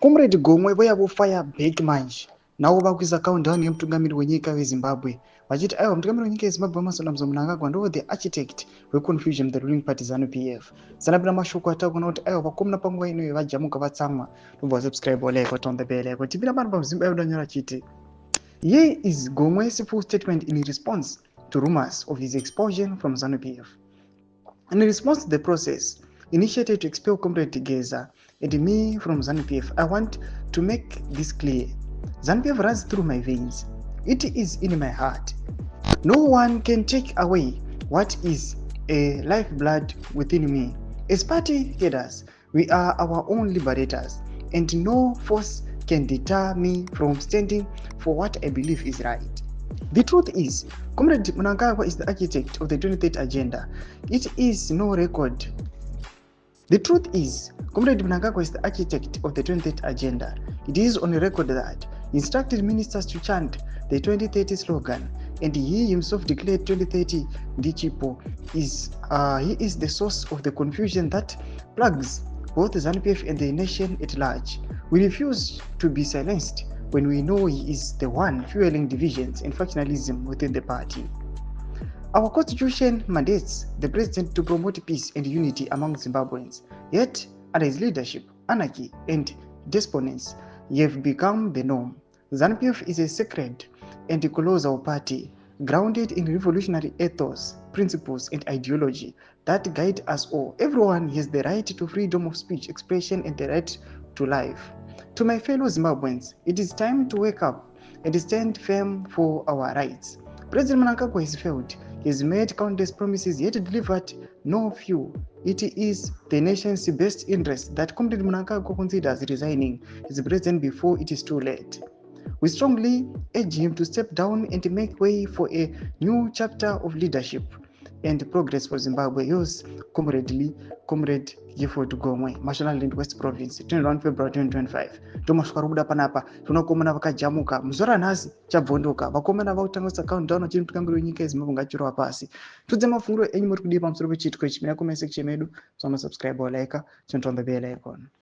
Comrade Gomwe voya fire back manje nawo vakuisa countdown yemutungamiri wenyika weZimbabwe vachiti aiwa mutungamiri wenyika yeZimbabwe amasanamzo mnangagwa ndo the architect weconfusion the ruling party ZANU-PF sanapira mashoko atakuona kuti aiwa vakomuna panguva inoyo vajamuka vatsamwa tobva subscribe oleko on the bell eko tipira pano paZimbabwe udanyora chiti here is Gomwe's full statement in response to rumors of his expulsion from ZANU-PF. In response to the process initiated to expel Comrade Geza and me from ZANU-PF, I want to make this clear. ZANU-PF runs through my veins. It is in my heart. No one can take away what is a lifeblood within me. As party leaders, we are our own liberators, and no force can deter me from standing for what I believe is right. The truth is, Comrade Mnangagwa is the architect of the 23rd agenda. It is no record. The truth is, Comrade Mnangagwa is the architect of the 23rd agenda. It is on record that he instructed ministers to chant the 2030 slogan, and he himself declared 2030 Ndichipo he is the source of the confusion that plagues both ZANU-PF and the nation at large. We refuse to be silenced when we know he is the one fueling divisions and factionalism within the party. Our constitution mandates the president to promote peace and unity among Zimbabweans. Yet, under his leadership, anarchy and despondency have become the norm. ZANU-PF is a sacred and colossal party grounded in revolutionary ethos, principles, and ideology that guide us all. Everyone has the right to freedom of speech, expression, and the right to life. To my fellow Zimbabweans, it is time to wake up and stand firm for our rights. President Mnangagwa has failed. He has made countless promises yet delivered no few. It is the nation's best interest that Comrade Mnangagwa considers resigning as president before it is too late. We strongly urge him to step down and make way for a new chapter of leadership and progress for Zimbabwe. Yours, Comrade Cde Gomwe, Mashonaland West Province, 21 February 2025. Tomaswara kuda panapa, tunokomana vakajamuka, muzora nhasi chabvondoka, vakomana vautangisa countdown chiri mutungamiri wenyika yeZimbabwe ngachirova pasi. Tudze mafunguro enyu muri kudipa pamusoro pechitiko ichi, mina comment section medu, so subscribe or like, turn on the bell icon.